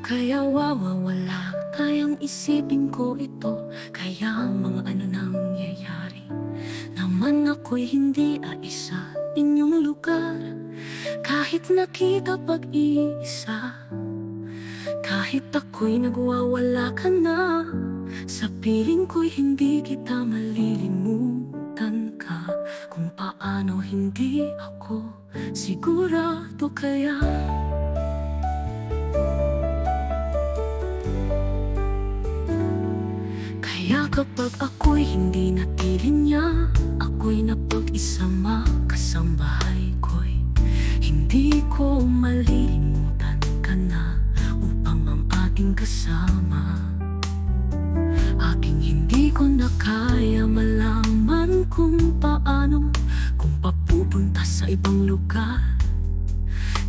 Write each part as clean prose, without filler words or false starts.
kaya wawawala. Kayang isipin ko ito, kaya ang mga ano nangyayari naman ako'y hindi aisa inyong lugar. Kahit nakita pag-iisa, kahit ako'y nagwawala ka na, sa piling ko'y hindi kita malilimutan ka. Kung paano hindi ako sigurado kaya. Kaya kapag ako'y hindi natilin niya, ako'y napag-isa makasambahay ko'y hindi ko malilimutan ka na upang ang ating kasama. Aking hindi ko na kaya malaman kung paano, kung papupunta sa ibang lugar.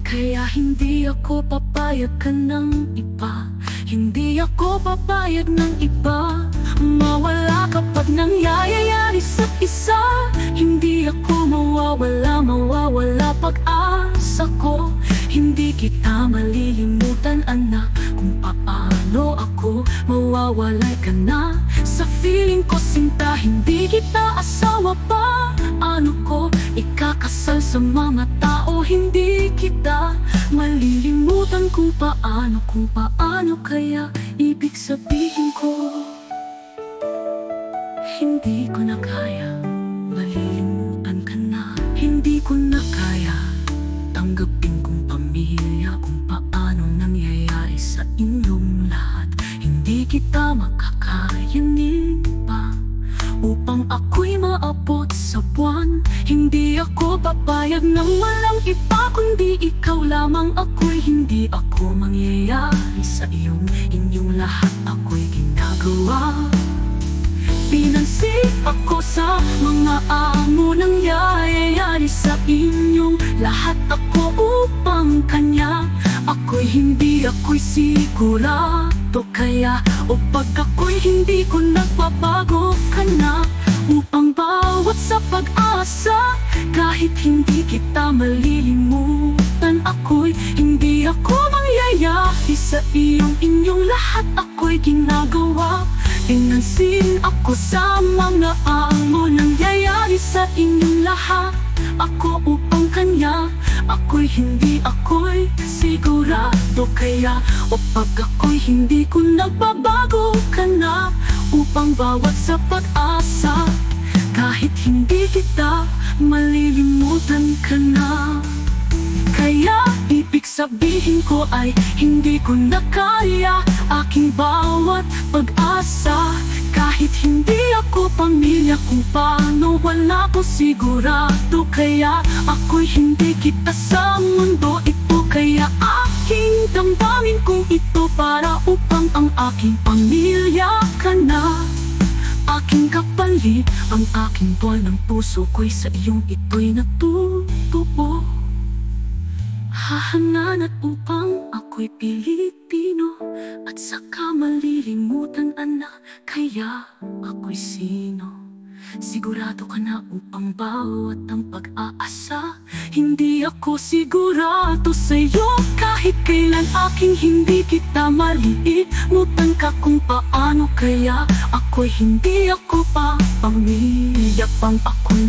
Kaya hindi ako papayag ka ng iba, hindi ako papayag ng iba. Mawala kapag nangyayari sa isa, hindi ako mawawala pag-asa ko. Hindi kita malilimutan anak, kung paano ako mawawalay ka na. Sa feeling ko sinta, hindi kita asawa pa. Ano ko ikakasal sa mga tao, hindi kita malilimutan kung paano kaya. Ibig sabihin ko, hindi ko na kaya malilimutan ka na. Hindi ko na kaya tanggapin kung pamilya, kung paano nangyayari sa inyong lahat. Hindi kita makakayanin pa upang ako'y maabot sa buwan. Hindi ako papayag ng walang iba kundi ikaw lamang. Ako'y hindi ako mangyayari sa inyong lahat. Ako'y ginagawa, pinansin ako sa mga amo nangyayari sa inyong lahat. Ako upang kanya, ako'y sigurado kaya. O pag ako'y hindi ko nagbabago ka na, upang bawat sa pag-asa. Kahit hindi kita malilimutan, hindi ako mangyayari sa inyong lahat. Ako'y ginagawa, pinansin ako sa mga amo nangyayari sa inyong lahat. Ako upang kanya, ako'y sigurado kaya. O pag ako'y hindi ko nagbabago ka na, upang bawat sa pag-asa. Kahit hindi kita malilimutan ka na. Kaya ibig sabihin ko ay hindi ko na kaya aking bawat pag-asa. Kahit hindi ako pamilya, kung paano wala ko sigurado kaya. Ako'y hindi kita sa mundo ito, kaya aking damdamin kung ito para upang ang aking pamilya ka na. Aking kapalit, ang aking buwan ng puso ko'y sa iyong ito'y natutubo. Hahangaan at upang ako'y Pilipino, at saka malilimutan anak, kaya ako'y sino. Sigurado ka na upang bawat ang pag-aasa. Hindi ako sigurado sa'yo kahit kailan. Aking hindi kita malilimutan ka kung paano kaya. Ako'y hindi ako pa pamilya pang ako'y